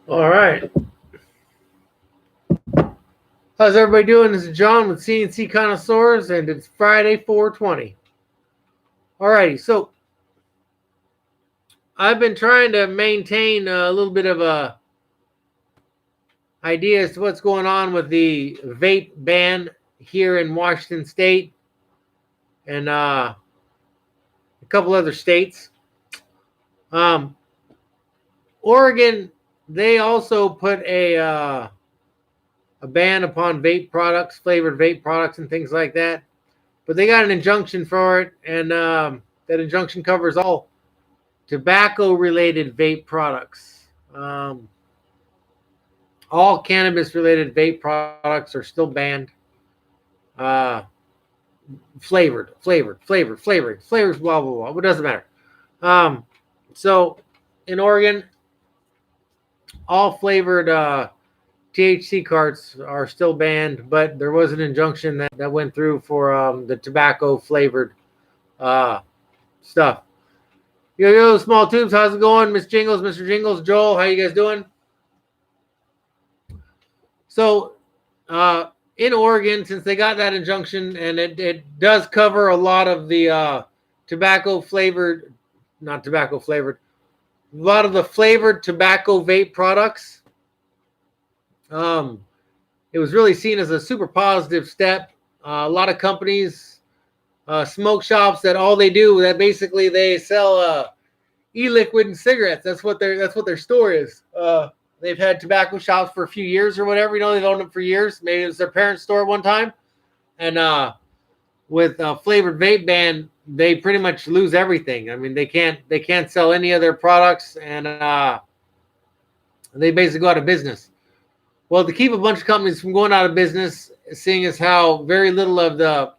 All right. How's everybody doing? This is John with CNC Connoisseurs, and it's Friday 420. All righty. So I've been trying to maintain a little bit of a idea as to what's going on with the vape ban here in Washington State and a couple other states. Oregon, they also put a ban upon vape products, flavored vape products, and things like that. But they got an injunction for it, and that injunction covers all tobacco-related vape products. All cannabis-related vape products are still banned. Flavors, blah blah blah. It doesn't matter. So in Oregon, all flavored THC carts are still banned, but there was an injunction that went through for the tobacco flavored stuff. Yo, small tubes, how's it going? Miss Jingles, Mr. Jingles, Joel, how you guys doing? So in Oregon, since they got that injunction, and it does cover a lot of the tobacco flavored, not tobacco flavored, a lot of the flavored tobacco vape products. It was really seen as a super positive step. A lot of companies, smoke shops, that all they do, that basically they sell e-liquid and cigarettes. That's what their store is. They've had tobacco shops for a few years or whatever. They've owned them for years. Maybe it was their parents' store one time. And with flavored vape ban, they pretty much lose everything. I mean, they can't sell any of their products, and they basically go out of business. Well, to keep a bunch of companies from going out of business, seeing as how very little of the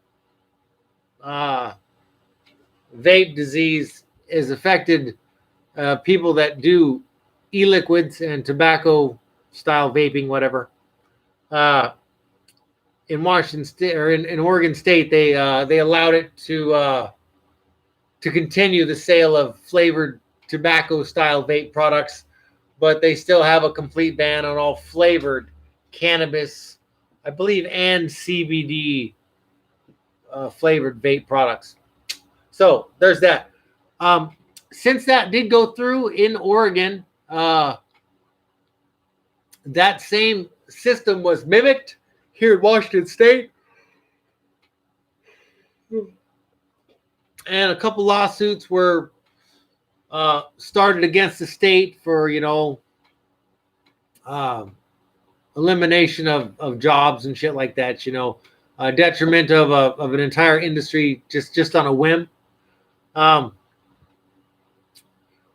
vape disease is affected people that do e-liquids and tobacco style vaping, whatever. In Washington State, or in Oregon State, they allowed it to continue the sale of flavored tobacco style vape products, but they still have a complete ban on all flavored cannabis, I believe, and CBD flavored vape products. So there's that. Since that did go through in Oregon, that same system was mimicked here in Washington State. And a couple lawsuits were started against the state for, elimination of jobs and shit like that, detriment of an entire industry just on a whim.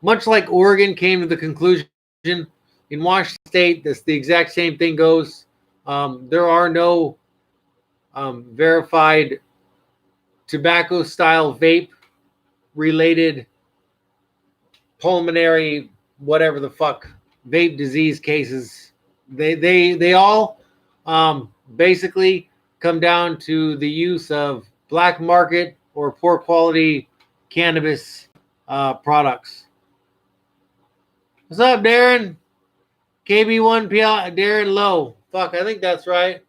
Much like Oregon came to the conclusion, in Washington State, the exact same thing goes. There are no verified tobacco-style vape-related pulmonary, whatever the fuck, vape disease cases. They all basically come down to the use of black market or poor quality cannabis products. What's up, Darren? KB1PL, Darren Lowe. Fuck, I think that's right.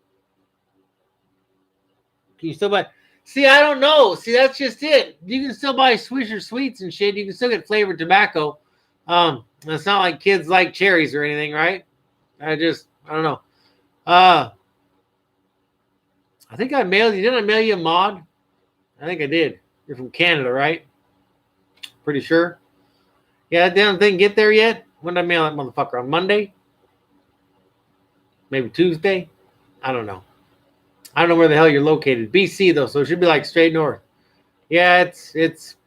Can you still buy? See, I don't know. See, that's just it. You can still buy Swisher Sweets and shit. You can still get flavored tobacco. It's not like kids like cherries or anything, right? I don't know. I think I mailed you. Didn't I mail you a mod? I think I did. You're from Canada, right? Pretty sure. Yeah, that damn thing get there yet? When did I mail that motherfucker? On Monday? Maybe Tuesday? I don't know. I don't know where the hell you're located. BC though, so it should be like straight north. Yeah, it's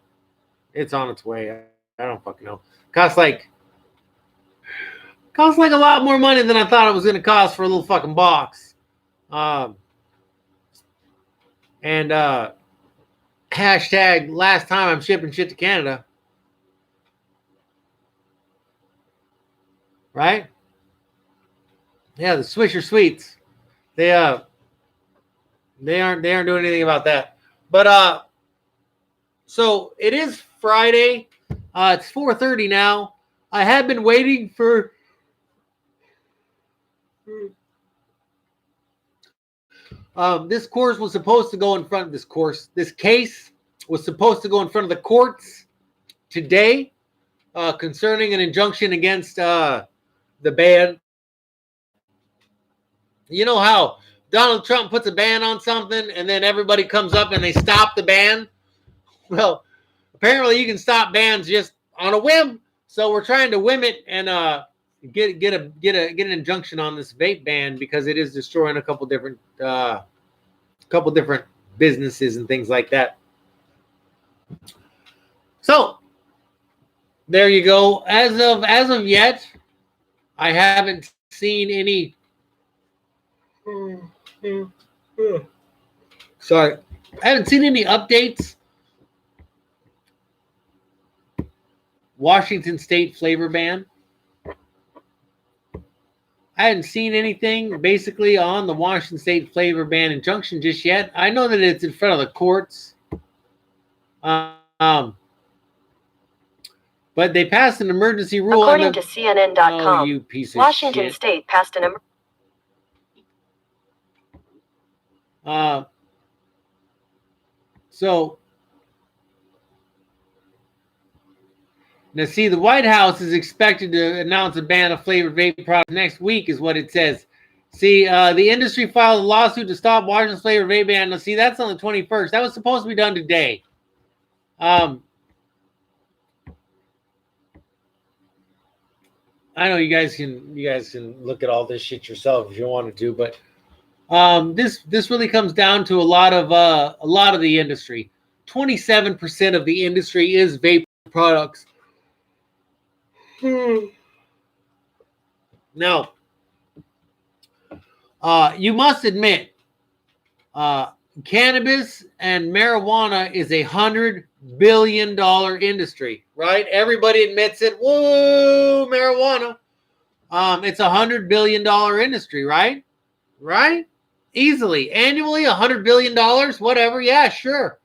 on its way. I don't fucking know. Costs like a lot more money than I thought it was gonna cost for a little fucking box. And hashtag last time I'm shipping shit to Canada. Right? Yeah, the Swisher Sweets. They aren't doing anything about that. But so it is Friday. It's 4:30 now. I have been waiting for This course was supposed to go in front of this case was supposed to go in front of the courts today concerning an injunction against the ban. You know how Donald Trump puts a ban on something and then everybody comes up and they stop the ban? Well, apparently you can stop bans just on a whim. So we're trying to whim it and get an injunction on this vape ban because it is destroying a couple different businesses and things like that. So there you go. As of yet, I haven't seen any. Sorry, I haven't seen any updates. Washington State flavor ban. I hadn't seen anything basically on the Washington State flavor ban injunction just yet. I know that it's in front of the courts. But they passed an emergency rule. According to CNN.com, you piece of Washington shit. State passed an So now, see, the White House is expected to announce a ban of flavored vape products next week, is what it says. See, the industry filed a lawsuit to stop Washington's flavored vape ban. Now, see, that's on the 21st. That was supposed to be done today. I know you guys can look at all this shit yourself if you wanted to, but this really comes down to a lot of the industry. 27% of the industry is vape products. Now, you must admit, cannabis and marijuana is $100 billion industry, right? Everybody admits it. Whoa, marijuana. It's $100 billion industry, right? Right? Easily. Annually, $100 billion, whatever. Yeah, sure.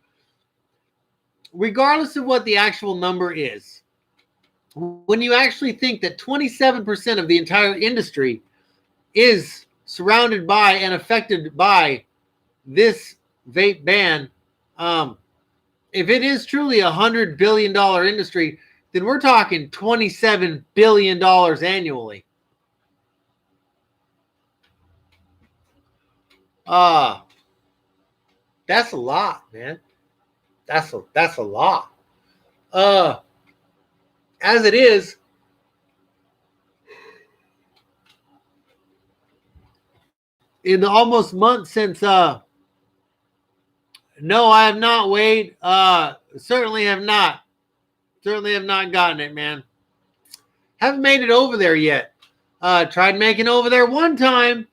Regardless of what the actual number is, when you actually think that 27% of the entire industry is surrounded by and affected by this vape ban, if it is truly $100 billion industry, then we're talking $27 billion annually. That's a lot, man. That's a lot. As it is, in the almost month since no, I have not, Wade. Certainly have not gotten it, man. Haven't made it over there yet. Tried making over there one time,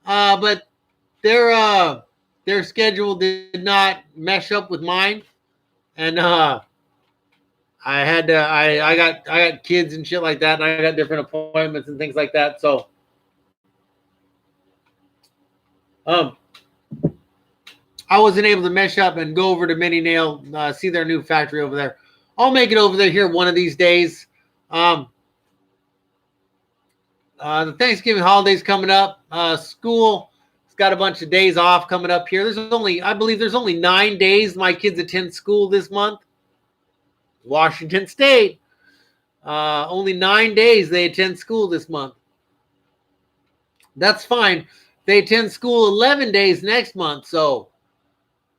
but their schedule did not mesh up with mine, and I had to. I got kids and shit like that, and I got different appointments and things like that. So, I wasn't able to mesh up and go over to Mini Nail, see their new factory over there. I'll make it over there here one of these days. The Thanksgiving holiday's coming up. School has got a bunch of days off coming up here. I believe there's only 9 days my kids attend school this month. Washington State. Only 9 days they attend school this month. That's fine. They attend school 11 days next month. So,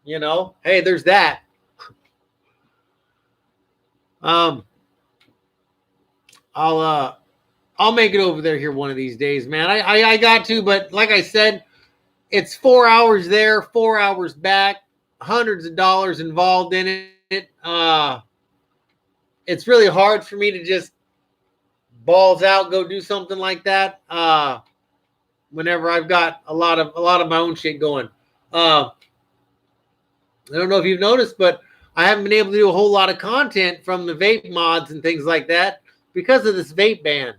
hey, there's that. I'll make it over there here one of these days, man. I got to, but like I said, it's 4 hours there, 4 hours back, hundreds of dollars involved in it. It's really hard for me to just balls out go do something like that. Whenever I've got a lot of my own shit going. I don't know if you've noticed, but I haven't been able to do a whole lot of content from the vape mods and things like that because of this vape ban.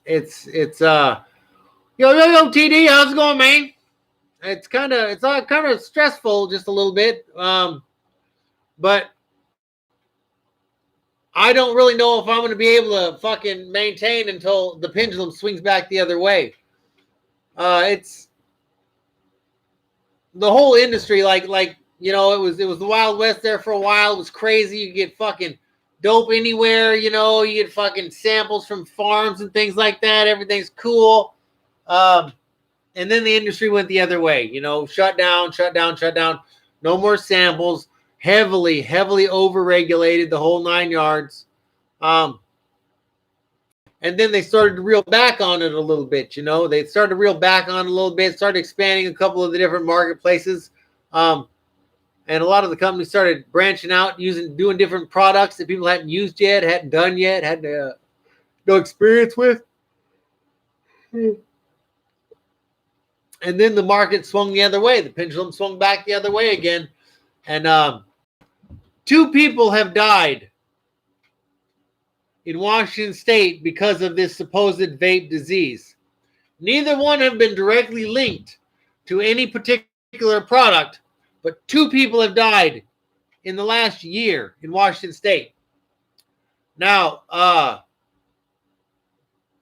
It's yo TD, how's it going, man? It's kind of stressful just a little bit. But I don't really know if I'm going to be able to fucking maintain until the pendulum swings back the other way. It's the whole industry, like you know, it was the Wild West there for a while. It was crazy. You get fucking dope anywhere, you know. You get fucking samples from farms and things like that. Everything's cool. And then the industry went the other way. You know, shut down. No more samples. Heavily overregulated, the whole 9 yards. And then they started to reel back on it a little bit. You know, they started to reel back on it a little bit. Started expanding a couple of the different marketplaces. And a lot of the companies started branching out, doing different products that people hadn't used yet, hadn't done yet, had no experience with. And then the market swung the other way. The pendulum swung back the other way again. And 2 people have died in Washington State because of this supposed vape disease. Neither one have been directly linked to any particular product, but 2 people have died in the last year in Washington State. Now,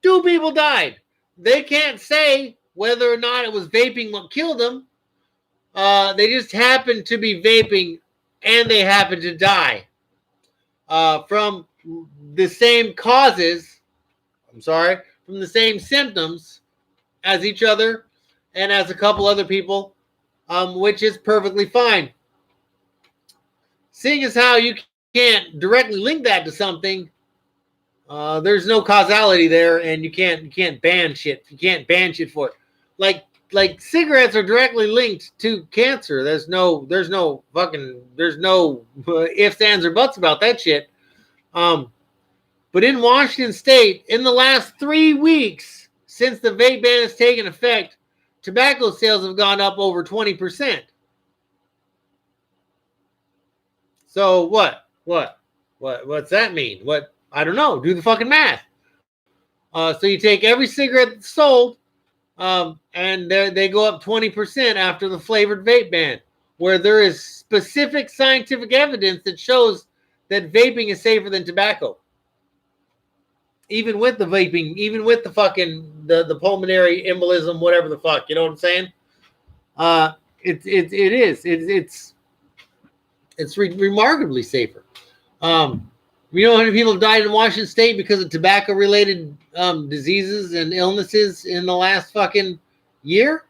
2 people died. They can't say whether or not it was vaping what killed them. They just happened to be vaping and they happened to die from the same causes. From the same symptoms as each other and as a couple other people, which is perfectly fine. Seeing as how you can't directly link that to something, there's no causality there, and you can't ban shit. You can't ban shit for it. Like cigarettes are directly linked to cancer. There's no ifs, ands, or buts about that shit. But in Washington State, in the last 3 weeks since the vape ban has taken effect, tobacco sales have gone up over 20%. So what's that mean? What? I don't know. Do the fucking math. So you take every cigarette that's sold, and they go up 20% after the flavored vape ban, where there is specific scientific evidence that shows that vaping is safer than tobacco. Even with the vaping, even with the fucking the pulmonary embolism, whatever the fuck, you know what I'm saying? It's remarkably safer. You know how many people died in Washington State because of tobacco-related diseases and illnesses in the last fucking year?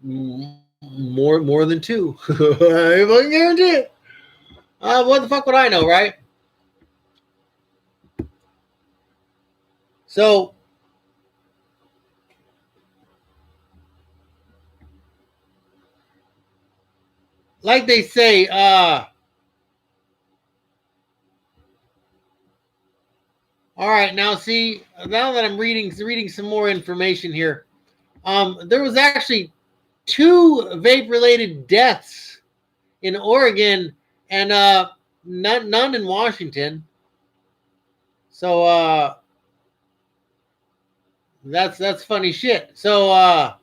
More than 2. I fucking guarantee it. What the fuck would I know, right? So, like they say, all right, now see, now that I'm reading some more information here, there was actually 2 vape-related deaths in Oregon and none in Washington. So that's funny shit. So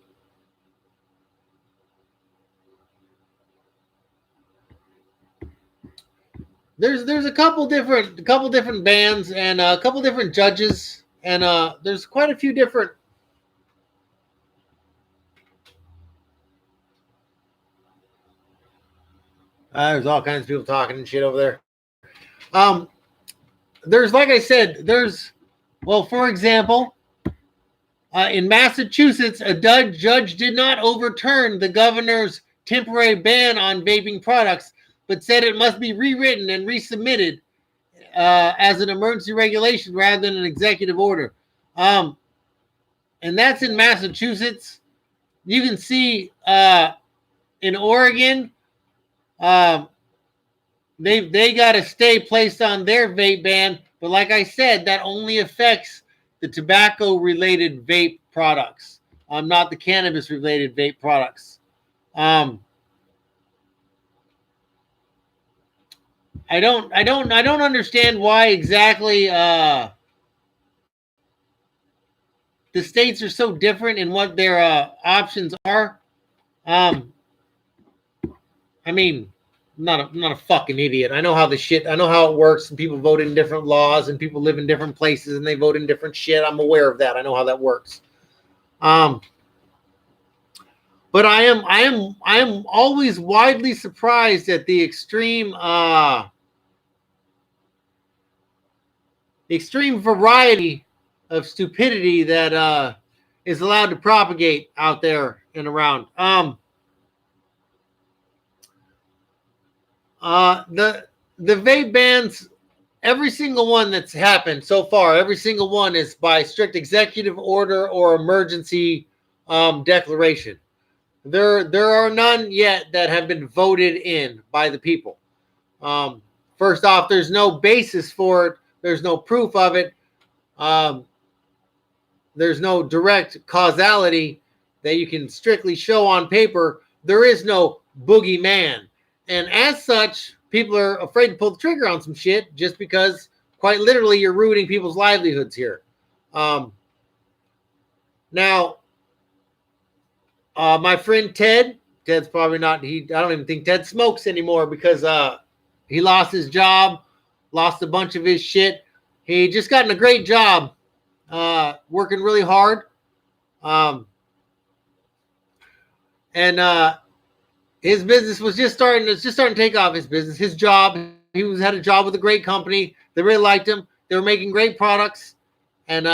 there's a couple different bands and a couple different judges, and there's quite a few different there's all kinds of people talking and shit over there. There's, like I said, for example, in Massachusetts, a judge did not overturn the governor's temporary ban on vaping products, but said it must be rewritten and resubmitted as an emergency regulation rather than an executive order. And that's in Massachusetts. You can see in Oregon, they got a stay placed on their vape ban, but like I said, that only affects the tobacco-related vape products, not the cannabis-related vape products. I don't understand why exactly the states are so different in what their options are. I mean, I'm not a fucking idiot. I know how I know how it works, and people vote in different laws, and people live in different places, and they vote in different shit. I'm aware of that. I know how that works. But I am always widely surprised at the extreme variety of stupidity that is allowed to propagate out there and around. The vape bans, every single one that's happened so far, every single one is by strict executive order or emergency declaration. There are none yet that have been voted in by the people. First off, there's no basis for it. There's no proof of it. There's no direct causality that you can strictly show on paper. There is no boogeyman. And as such, people are afraid to pull the trigger on some shit just because, quite literally, you're ruining people's livelihoods here. Now, my friend Ted's probably not, I don't even think Ted smokes anymore because he lost his job, lost a bunch of his shit. He just gotten a great job, working really hard. And his business was just starting to take off. His job, had a job with a great company. They really liked him. They were making great products, and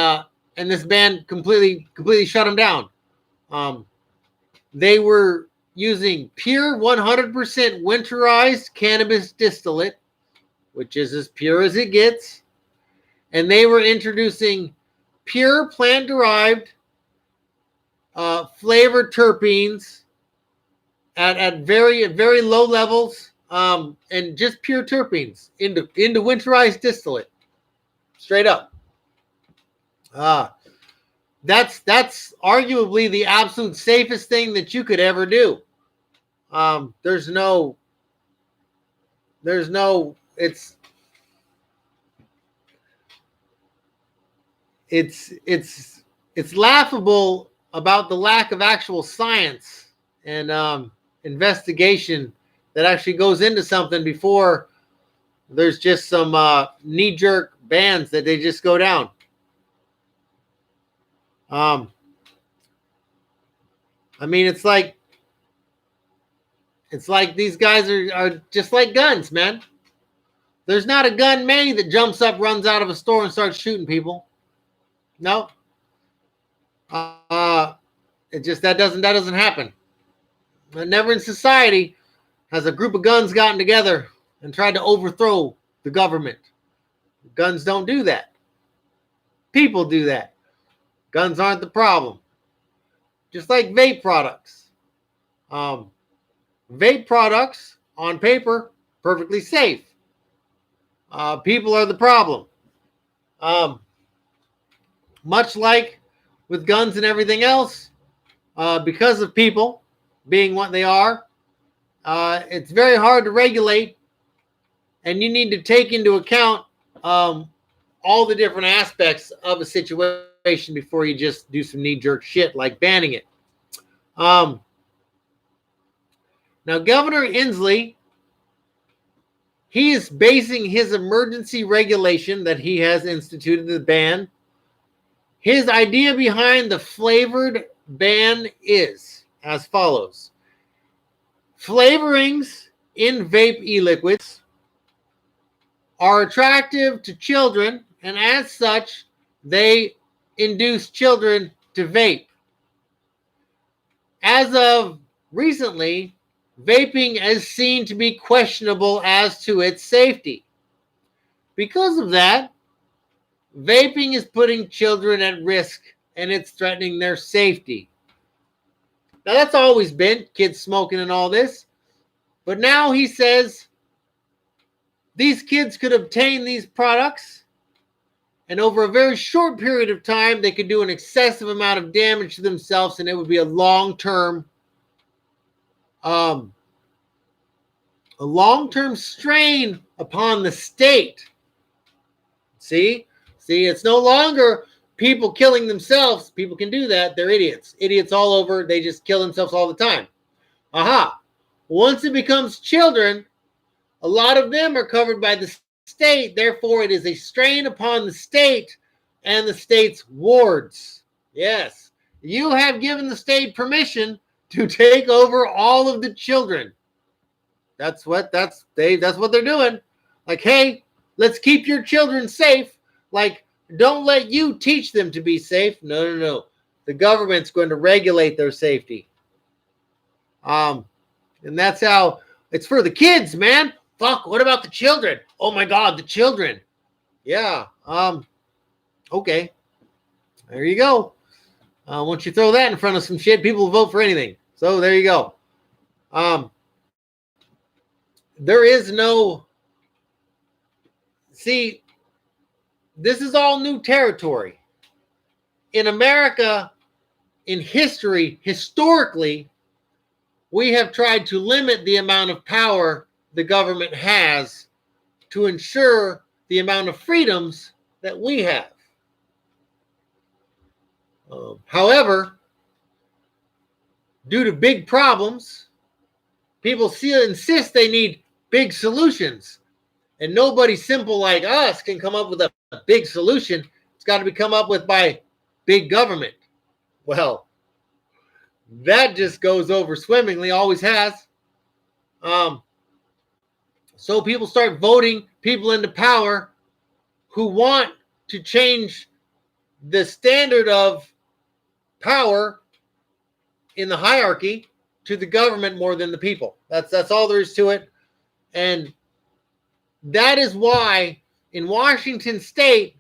this band completely shut him down. They were using pure 100% winterized cannabis distillate, which is as pure as it gets, and they were introducing pure plant-derived flavored terpenes at very low levels, and just pure terpenes into winterized distillate, straight up. That's arguably the absolute safest thing that you could ever do. It's laughable about the lack of actual science and investigation that actually goes into something before there's just some knee-jerk bans that they just go down. I mean, it's like these guys are just like guns, man. There's not a gun made that jumps up, runs out of a store, and starts shooting people. No. It just that doesn't happen. Never in society has a group of guns gotten together and tried to overthrow the government. Guns don't do that. People do that. Guns aren't the problem. Just like vape products. Vape products, on paper, perfectly safe. People are the problem. Much like with guns and everything else, because of people being what they are, it's very hard to regulate, and you need to take into account all the different aspects of a situation before you just do some knee-jerk shit like banning it. Now, Governor Inslee, he is basing his emergency regulation that he has instituted, the ban. His idea behind the flavored ban is as follows. Flavorings in vape e-liquids are attractive to children, and as such, they induce children to vape. As of recently, vaping is seen to be questionable as to its safety. Because of that, vaping is putting children at risk, and it's threatening their safety. Now, that's always been kids smoking and all this. But now he says these kids could obtain these products, and over a very short period of time, they could do an excessive amount of damage to themselves, and it would be a long-term strain upon the state. See, it's no longer people killing themselves. People can do that. They're idiots. Idiots all over. They just kill themselves all the time. Aha. Once it becomes children, A lot of them are covered by the state. Therefore, it is a strain upon the state and the state's wards. Yes, you have given the state permission to take over all of the children. That's what they're doing. Like, hey, let's keep your children safe. Like, don't let you teach them to be safe. No. The government's going to regulate their safety. And that's how it's for the kids, man. Fuck, what about the children? Oh my God, the children. Yeah. Okay. There you go. Once you throw that in front of some shit, people will vote for anything. So there you go. There is no. See, this is all new territory. In America, in history, historically, we have tried to limit the amount of power the government has to ensure the amount of freedoms that we have. However, due to big problems, people insist they need big solutions. And nobody simple like us can come up with a big solution. It's got to be come up with by big government. Well, that just goes over swimmingly, always has. So people start voting people into power who want to change the standard of power in the hierarchy to the government more than the people. That's all there is to it. And that is why in Washington state,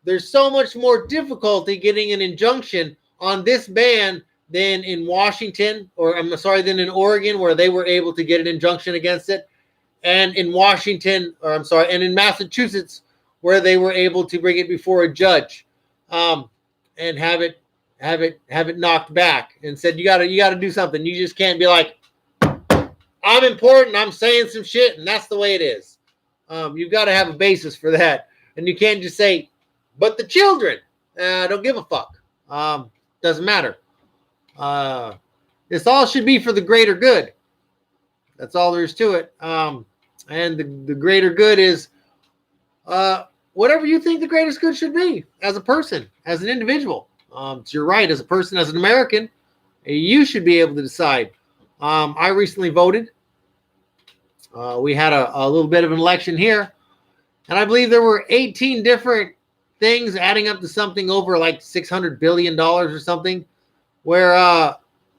there's so much more difficulty getting an injunction on this ban than in Washington, than in Oregon, where they were able to get an injunction against it, and in and in Massachusetts, where they were able to bring it before a judge, and have it knocked back, and said you gotta do something. You just can't be like, I'm important, I'm saying some shit, and that's the way it is. You've got to have a basis for that, and you can't just say, but the children, I don't give a fuck. Doesn't matter. This all should be for the greater good. That's all there is to it. And the greater good is whatever you think the greatest good should be as a person, as an individual. It's your right as a person, as an American. You should be able to decide. I recently voted. We had a little bit of an election here, and I believe there were 18 different things adding up to something over like $600 billion or something, where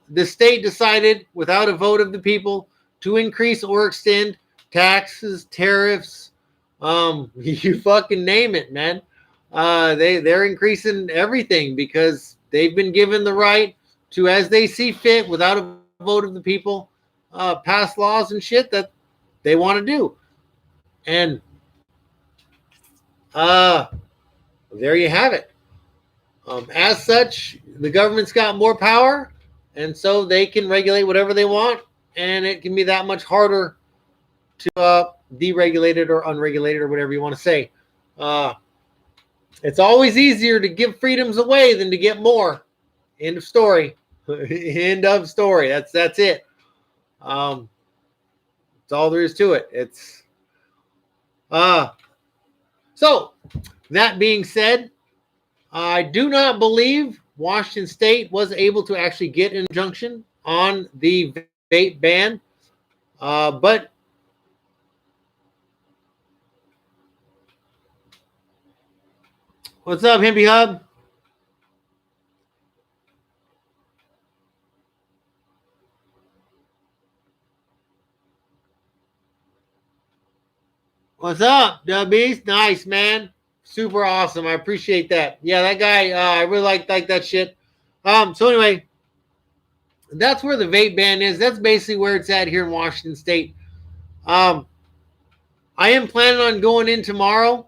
the state decided without a vote of the people to increase or extend taxes, tariffs, you fucking name it, man. They're increasing everything because they've been given the right to, as they see fit, without a vote of the people, pass laws and shit that they want to do. And there you have it. As such, the government's got more power, and so they can regulate whatever they want, and it can be that much harder to deregulate it or unregulate it or whatever you want to say. It's always easier to give freedoms away than to get more. End of story. End of story. That's it. That's all there is to it. It's so that being said, I do not believe Washington State was able to actually get an injunction on the vape ban. But what's up, Hippie Hub? What's up, Beast? Nice, man. Super awesome. I appreciate that. Yeah, that guy, I really like that shit. So anyway, that's where the vape ban is. That's basically where it's at here in Washington State. I am planning on going in tomorrow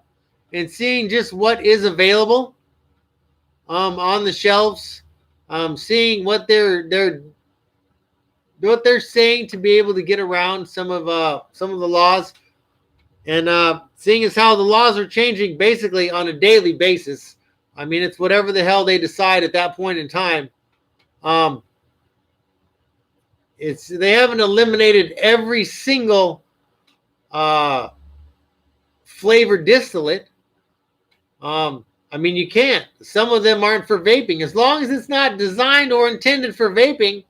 and seeing just what is available on the shelves. Seeing what they're saying to be able to get around some of the laws. And seeing as how the laws are changing basically on a daily basis, I mean, it's whatever the hell they decide at that point in time. They haven't eliminated every single flavored distillate. I mean, you can't. Some of them aren't for vaping. As long as it's not designed or intended for vaping,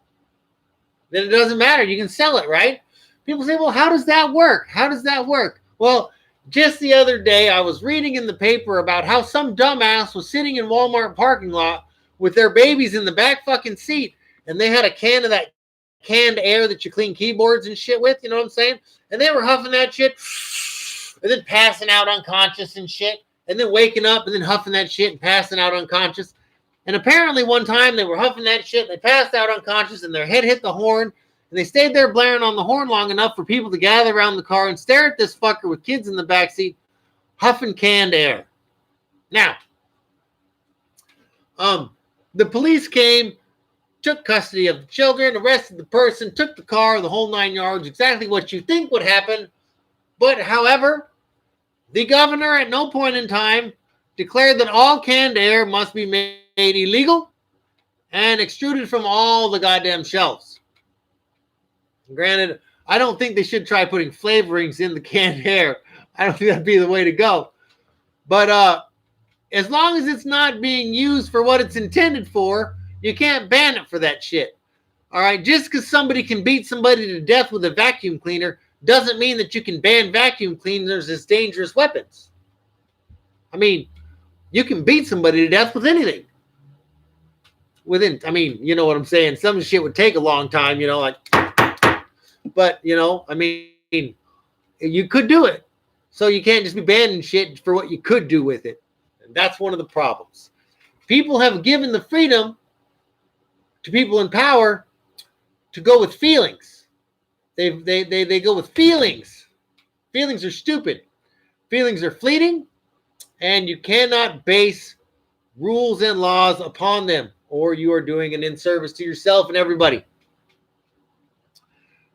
then it doesn't matter. You can sell it, right? People say, well, how does that work? How does that work? Well, just the other day, I was reading in the paper about how some dumbass was sitting in Walmart parking lot with their babies in the back fucking seat, and they had a can of that canned air that you clean keyboards and shit with, you know what I'm saying? And they were huffing that shit, and then passing out unconscious and shit, and then waking up and then huffing that shit and passing out unconscious. And apparently one time they were huffing that shit, they passed out unconscious, and their head hit the horn, and they stayed there blaring on the horn long enough for people to gather around the car and stare at this fucker with kids in the backseat huffing canned air. Now, the police came, took custody of the children, arrested the person, took the car, the whole 9 yards, exactly what you think would happen. But, however, the governor at no point in time declared that all canned air must be made illegal and extruded from all the goddamn shelves. Granted, I don't think they should try putting flavorings in the canned air. I don't think that'd be the way to go. But as long as it's not being used for what it's intended for, you can't ban it for that shit. All right? Just because somebody can beat somebody to death with a vacuum cleaner doesn't mean that you can ban vacuum cleaners as dangerous weapons. I mean, you can beat somebody to death with anything. I mean, you know what I'm saying? Some shit would take a long time, you know, like, but, you know, I mean, you could do it. So you can't just be banning shit for what you could do with it. And that's one of the problems. People have given the freedom to people in power to go with feelings. They go with feelings. Feelings are stupid. Feelings are fleeting, and you cannot base rules and laws upon them, or you are doing an inservice to yourself and everybody.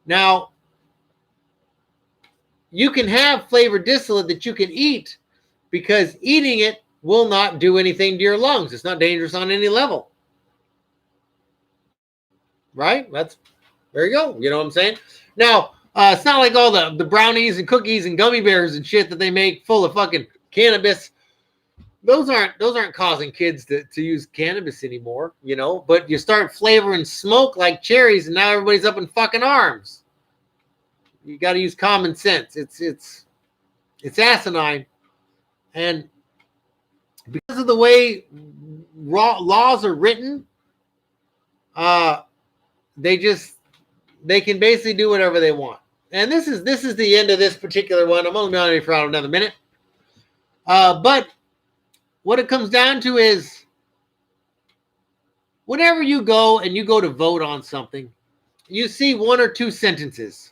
Now, you can have flavored distillate that you can eat because eating it will not do anything to your lungs. It's not dangerous on any level. Right? There you go. You know what I'm saying? Now, it's not like all the brownies and cookies and gummy bears and shit that they make full of fucking cannabis. Those aren't causing kids to use cannabis anymore, you know. But you start flavoring smoke like cherries, and now everybody's up in fucking arms. You got to use common sense. It's asinine, and because of the way laws are written, they can basically do whatever they want. And this is the end of this particular one. I'm only on here for another minute, but what it comes down to is whenever you go to vote on something, you see one or two sentences.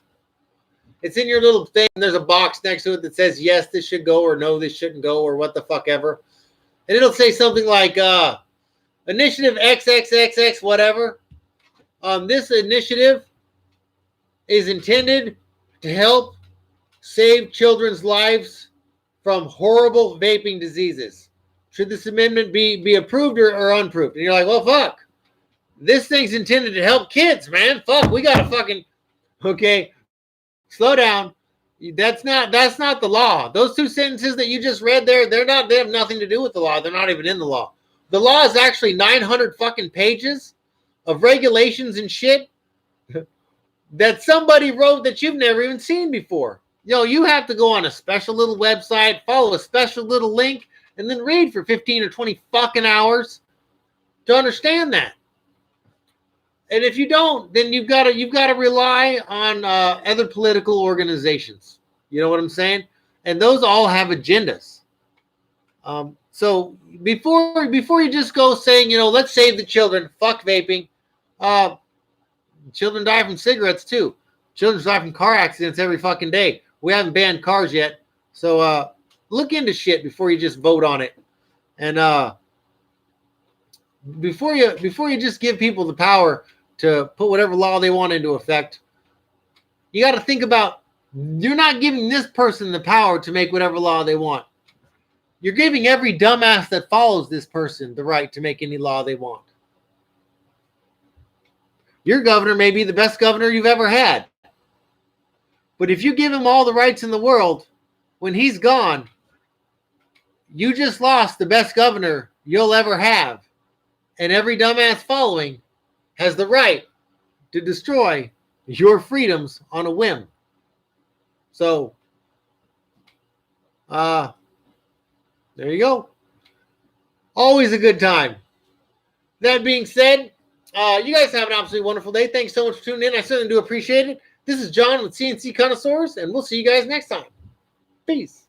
It's in your little thing. And there's a box next to it that says, yes, this should go, or no, this shouldn't go, or what the fuck ever. And it'll say something like initiative XXXX, whatever. This initiative is intended to help save children's lives from horrible vaping diseases. Should this amendment be approved or unapproved? And you're like, well, fuck. This thing's intended to help kids, man. Fuck, we got to fucking... Okay, slow down. That's not the law. Those two sentences that you just read there, they have nothing to do with the law. They're not even in the law. The law is actually 900 fucking pages of regulations and shit that somebody wrote that you've never even seen before. You have to go on a special little website, follow a special little link, and then read for 15 or 20 fucking hours to understand that. And if you don't, then you've got to rely on other political organizations. You know what I'm saying? And those all have agendas. So before you just go saying, let's save the children, fuck vaping. Children die from cigarettes too. Children die from car accidents every fucking day. We haven't banned cars yet. So look into shit before you just vote on it. And before you just give people the power to put whatever law they want into effect, you got to think about, you're not giving this person the power to make whatever law they want. You're giving every dumbass that follows this person the right to make any law they want. Your governor may be the best governor you've ever had, But if you give him all the rights in the world, when he's gone, you just lost the best governor you'll ever have. And every dumbass following has the right to destroy your freedoms on a whim. So, there you go. Always a good time. That being said, you guys have an absolutely wonderful day. Thanks so much for tuning in. I certainly do appreciate it. This is John with CNC Connoisseurs, and we'll see you guys next time. Peace.